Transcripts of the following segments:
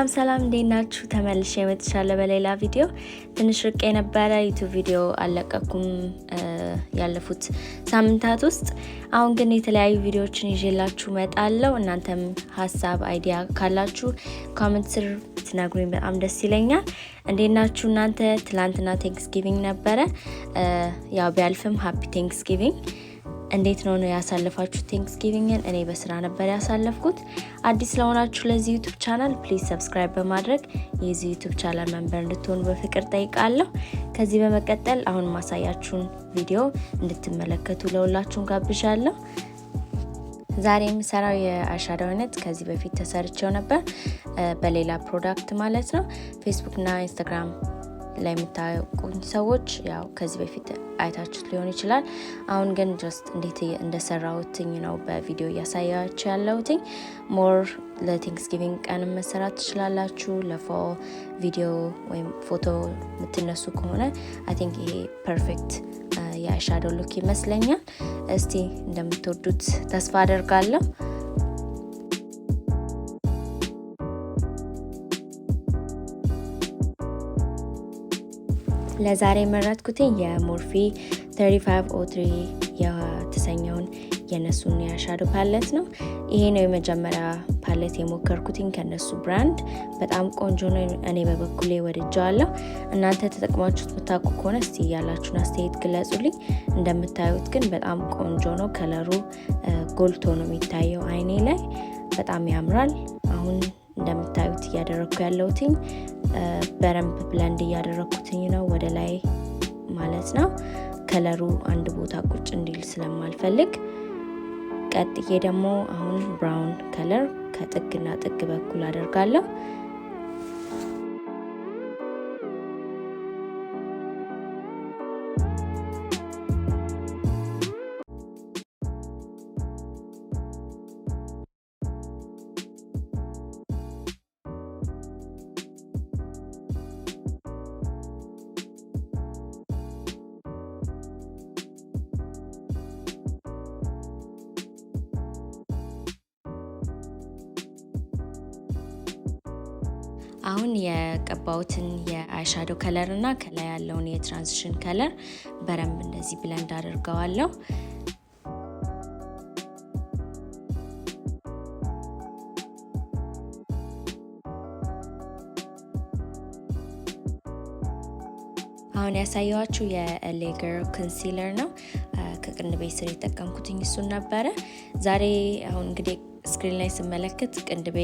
ሰላም እንዴናችሁ ተመልሼ መጥቻለሁ በሌላ ቪዲዮ ትንሽ ርቄ ነበር ዩቲዩብ ቪዲዮ አለቀኩም ያለፉት ሳምንታት ውስጥ አሁን ግን የተለያዩ ቪዲዮዎችን ይዤላችሁ መጣለሁ እናንተም ሐሳብ አይዲያ ካላችሁ ኮሜንት ስር ትነግሩኝ በጣም ደስ ይለኛል እንዴናችሁ እናንተ ትላንትና ቴንክስጊቪንግ ነበር ያው ቢያልፍም ሃፒ ቴንክስጊቪንግ እንዴት ነው ያሳለፋችሁ ቴንክስጊቪንግን እኔ በስራ ነበር ያሳለፍኩት አዲስ ለሆናችሁ ለዚህ ዩቲዩብ ቻናል ፕሊዝ ሰብስክራይብ በማድረግ የዚህ ዩቲዩብ ቻናል ሜምበር እንድትሆኑ በፍቅር ጠይቃለሁ ከዚህ በመቀጠል አሁን ማሳያችሁን ቪዲዮ እንድትመለከቱ ለሁላችሁም ጋብዣለሁ ዛሬ የምሰራው የአይሻዶው አይነት ከዚህ በፊት ተሰርቼው ነበር በሌላ ፕሮዳክት ማለት ነው ፌስቡክ እና ኢንስታግራም ላይ የምታውቁኝ ሰዎች ያው ከዚህ በፊት አይታችሁት ሊሆን ይችላል አሁን ግን ጀስት እንዴት እንደሰራሁትኝ ነው በቪዲዮ ያሳያችሁ ያለሁትኝ ሞር ለቴንክስጊቪንግ ቀን መሰራት ትችላላችሁ ለፎል ቪዲዮ ወይም ፎቶ የምትነሱ ከሆነ አይ ቲንክ ይሄ ፐርፌክት የአይሻዶው ሉክ ይመስለኛል እስቲ እንደምትወዱት ተስፋ አደርጋለሁ ለዛሬ መረጥኩት የሞርፊ 3503 የተሰኘውን የነሱን የአይሻዶው ፓሌት ነው ይሄ ነው የመጀመሪያ ፓሌት የሞከርኩት ከነሱ ብራንድ በጣም ቆንጆ ነው እኔ በበኩሌ ወድጄዋለሁ እናንተ ተጠቅማችሁት መታቁ ከሆነ እስቲ ያላችሁን አስተያየት ግለጹልኝ እንደምታዩት ግን በጣም ቆንጆ ነው ከለሩ ጎልቶ ነው የሚታየው አይኔ ላይ በጣም ያምራል አሁን እንደምታዩት ያደረኩ ያለውትኝ በረምብ ብለንድ ያደረኩትኝ ነው ወደ ላይ ማለት ነው ከለሩ አንድ ቦታ ቁጭ እንዲል ስለማልፈልግ ቀጥዬ ደግሞ አሁን ብራውን ከለር ከጥግና ጥግ በኩል አደርጋለሁ አሁን የቀባውትን የአይሻዶው ከለር እና ከላይ ያለውን የትራንዚሽን ከለር በረምብ እንደዚህ ብለንድ አድርገዋለሁ አሁን ያሳያችሁ የሌገር ኮንሲለር ነው ከቅንድቤ ስር የተጠቀምኩትኝ እሱን ነበር ዛሬ አሁን እንግዲህ ስክሪን ላይ ስመለከት ቅንድቤ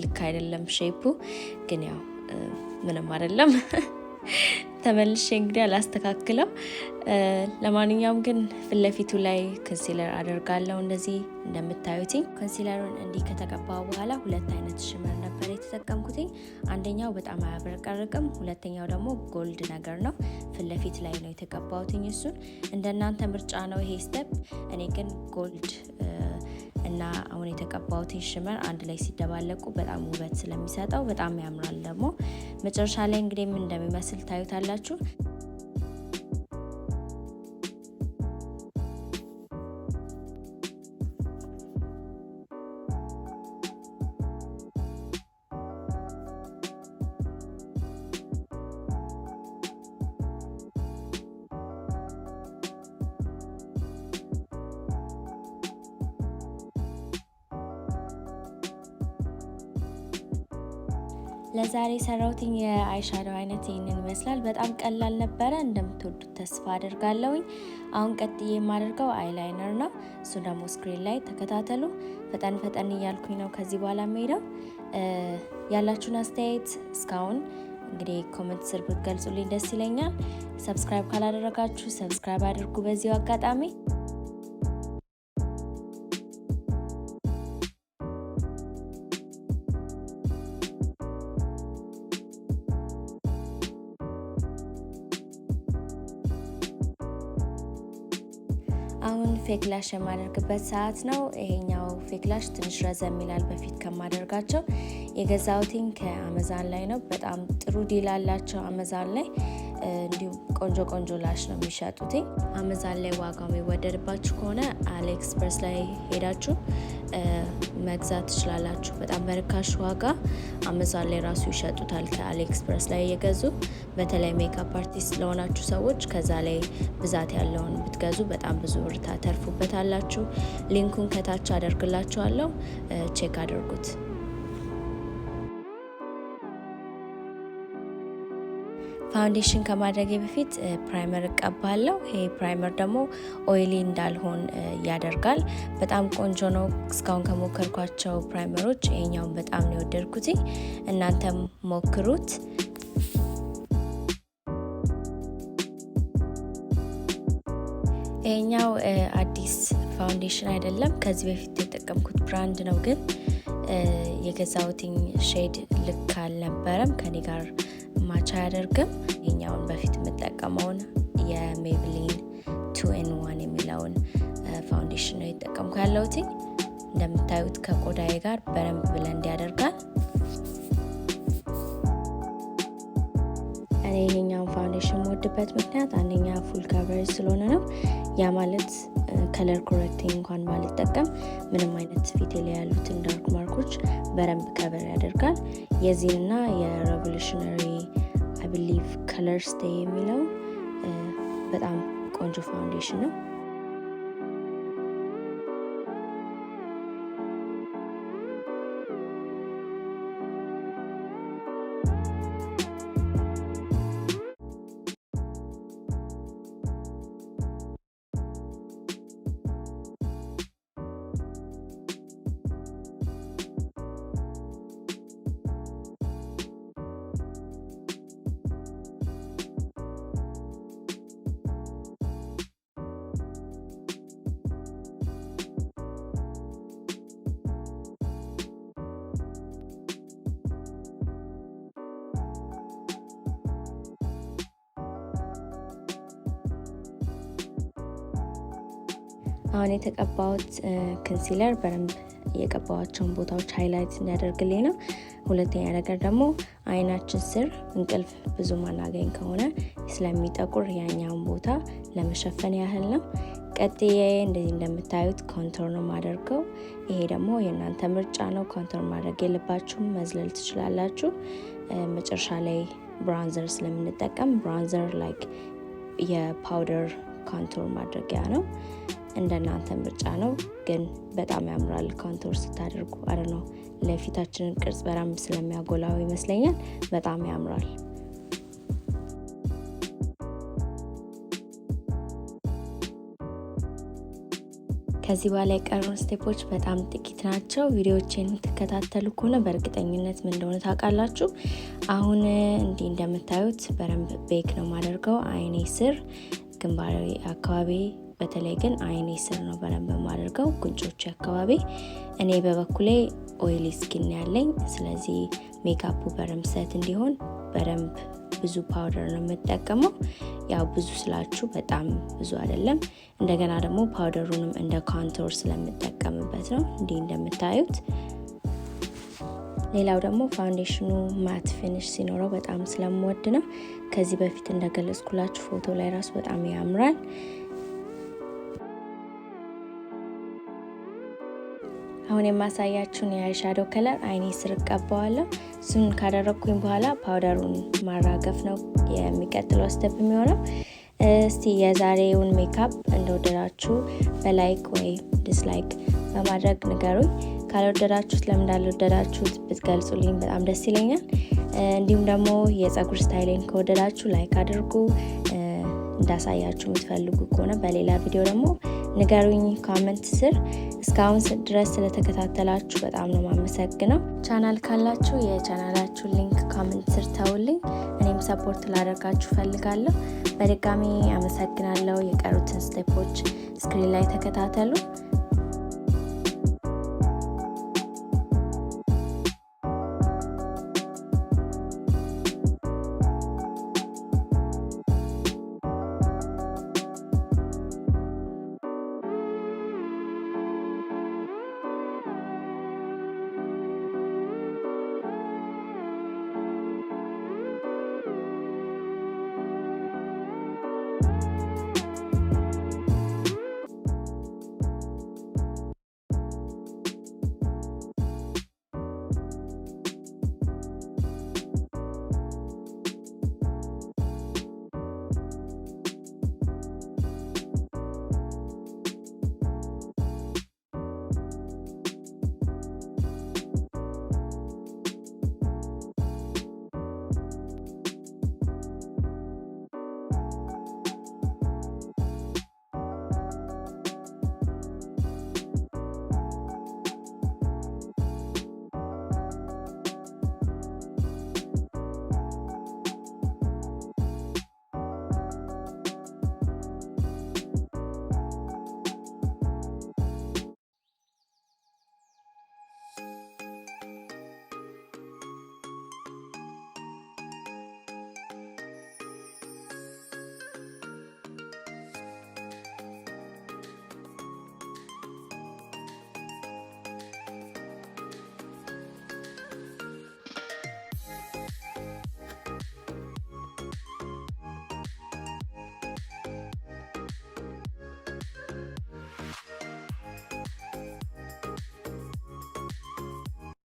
ልክ አይደለም ሼፑ ግን ያው ምንም አይደለም ተመልሼ እንግዲህ አላስተካክለው ለማንኛውም ግን ፍለፊቱ ላይ ኮንሲለር አደርጋለሁ እንደዚህ እንደምታዩት ኮንሲለሩን እንዲህ ከተቀባው በኋላ ሁለት አይነት ሽመር ነበር የተጠቀምኩት አንደኛው በጣም አያብረቀርቅም ሁለተኛው ደግሞ ጎልድ ነገር ነው ፍለፊት ላይ ነው የተቀባውት እሱን እንደናንተ ምርጫ ነው ይሄ ስቴፕ እኔ ግን ጎልድ እና አሁን የተቀባውት ሽመር አንድ ላይ ሲደባለቁ በጣም ውበት ስለሚሰጠው በጣም ያምራል ደግሞ መጨረሻ ላይ እንግዲህ ምን እንደሚመስል ታዩታላችሁ ለዛሬ ሰራውትኝ የአይሻዶው አይነት ይሄንን ይመስላል በጣም ቀላል ነበር እንደምትወዱት ተስፋ አደርጋለሁ አሁን ቀጥዬ የማደርገው አይላይነር ነው እሱ ደግሞ ስክሪን ላይ ተከታተሉ ፈጠን እያልኩኝ ነው ከዚህ በኋላ መሄደው ያላችሁን አስተያየት እስካሁን እንግዲህ ኮሜንት ስር ብትገልጹልኝ ደስ ይለኛል ሰብስክራይብ ካላደረጋችሁ ሰብስክራይብ አድርጉ በዚሁ አጋጣሚ አሁን ፌክ ላሽ የማደርግበት ሰዓት ነው ይሄኛው ፌክ ላሽ ትንሽ ረዘም ይላል በፊት ከማደርጋቸው የገዛውትኝ ከአማዛን ላይ ነው በጣም ጥሩ ዲል አላቸው አማዛን ላይ እንዲሁም ቆንጆ ላሽ ነው የሚሸጡት። አማዛን ላይ ዋጋው የሚወደድባችሁ ከሆነ አሊኤክስፕረስ ላይ ሄዳችሁ መግዛት ትችላላችሁ። በጣም በርካሽ ዋጋ አማዛን ላይ ራሱ ይሸጡታል ከአሊኤክስፕረስ ላይ እየገዙ። በተለይ ሜካፕ አርቲስት ለሆናችሁ ሰዎች ከዛ ላይ ብዛት ያለውን ብትገዙ በጣም ብዙ ብር ታተርፉበታላችሁ። ሊንኩን ከታች አደርግላችኋለሁ፣ ቼክ አድርጉት። ፋውንዴሽን ከማድረጌ በፊት ፕራይመር እቀባለሁ። ይሄ ፕራይመር ደግሞ ኦይሊ እንዳልሆን ያደርጋል። በጣም ቆንጆ ነው። እስካሁን ከሞከርኳቸው ፕራይመሮች ይሄኛውን በጣም ነው የወደድኩት። እናንተም ሞክሩት። ይሄኛው አዲስ ፋውንዴሽን አይደለም፣ ከዚህ በፊት የተጠቀምኩት ብራንድ ነው። ግን የገዛሁትኝ ሼድ ልክ አልነበረም፣ ከኔ ጋር ማች አያደርግም። ይሄኛውን በፊት የምጠቀመውን የሜብሊን 2 in 1 የሚለውን ፋውንዴሽን ነው የተጠቀምኩ ያለሁት። እንደምታዩት ከቆዳዬ ጋር በደንብ ብለንድ ያደርጋል። እኔ ይሄኛውን ፋውንዴሽን የምወድበት ምክንያት አንደኛ ፉል ካቨሬጅ ስለሆነ ነው። ያ ማለት ከለር ኮሬክቲንግ እንኳን ባልጠቀም ምንም አይነት ፊቴ ላይ ያሉትን ዳርክ ማርኮች በደንብ ከቨር ያደርጋል። የዚህና የሬቮሉሽነሪ አይ ቢሊቭ ከለር ስቴይ የሚለው በጣም ቆንጆ ፋውንዴሽን ነው። አሁን የተቀባሁት ኮንሲለር በደንብ የቀባዋቸውን ቦታዎች ሃይላይት እንዲያደርግልኝ ነው። ሁለተኛ ነገር ደግሞ አይናችን ስር እንቅልፍ ብዙ ማናገኝ ከሆነ ስለሚጠቁር ያኛውን ቦታ ለመሸፈን ያህል ነው። ቀጥዬ እንደዚህ እንደምታዩት ኮንቶር ነው ማደርገው። ይሄ ደግሞ የእናንተ ምርጫ ነው። ኮንቶር ማድረግ የለባችሁም፣ መዝለል ትችላላችሁ። መጨረሻ ላይ ብራውንዘር ስለምንጠቀም ብራውንዘር ላይክ የፓውደር ኮንቶር ማድረጊያ ነው። እንደናንተ ምርጫ ነው፣ ግን በጣም ያምራል ኮንቶር ስታደርጉ። አረ ነው ለፊታችንን ቅርጽ በደንብ ስለሚያጎላው ይመስለኛል በጣም ያምራል። ከዚህ በኋላ የቀሩን ስቴፖች በጣም ጥቂት ናቸው። ቪዲዮዎችን የምትከታተሉ ከሆነ በእርግጠኝነት ምን እንደሆነ ታውቃላችሁ። አሁን እንዲህ እንደምታዩት በደንብ ቤክ ነው ማደርገው አይኔ ስር፣ ግንባሬ አካባቢ በተለይ ግን አይኔ ስር ነው በደንብ ማደርገው፣ ጉንጮች አካባቢ። እኔ በበኩሌ ኦይሊ ስኪን ያለኝ፣ ስለዚህ ሜካፑ በደንብ ሰት እንዲሆን በደንብ ብዙ ፓውደር ነው የምጠቀመው። ያው ብዙ ስላችሁ በጣም ብዙ አይደለም። እንደገና ደግሞ ፓውደሩንም እንደ ኮንቶር ስለምጠቀምበት ነው እንዲህ እንደምታዩት። ሌላው ደግሞ ፋውንዴሽኑ ማት ፊኒሽ ሲኖረው በጣም ስለምወድ ነው። ከዚህ በፊት እንደገለጽኩላችሁ ፎቶ ላይ ራሱ በጣም ያምራል። አሁን የማሳያችሁን የአይሻዶው ከለር አይኔ ስር ቀባዋለሁ። እሱን ካደረኩኝ በኋላ ፓውደሩን ማራገፍ ነው የሚቀጥለው ስቴፕ የሚሆነው። እስቲ የዛሬውን ሜካፕ እንደወደዳችሁ በላይክ ወይ ዲስላይክ በማድረግ ንገሩኝ። ካልወደዳችሁት ለምን እንዳልወደዳችሁት ብትገልጹልኝ በጣም ደስ ይለኛል። እንዲሁም ደግሞ የፀጉር ስታይሌን ከወደዳችሁ ላይክ አድርጉ። እንዳሳያችሁ የምትፈልጉ ከሆነ በሌላ ቪዲዮ ደግሞ ንገሩኝ ኮሜንት ስር። እስካሁን ድረስ ስለተከታተላችሁ በጣም ነው የማመሰግነው። ቻናል ካላችሁ የቻናላችሁ ሊንክ ኮሜንት ስር ተውልኝ፣ እኔም ሰፖርት ላደርጋችሁ ፈልጋለሁ። በድጋሚ አመሰግናለሁ። የቀሩትን ስቴፖች ስክሪን ላይ ተከታተሉ።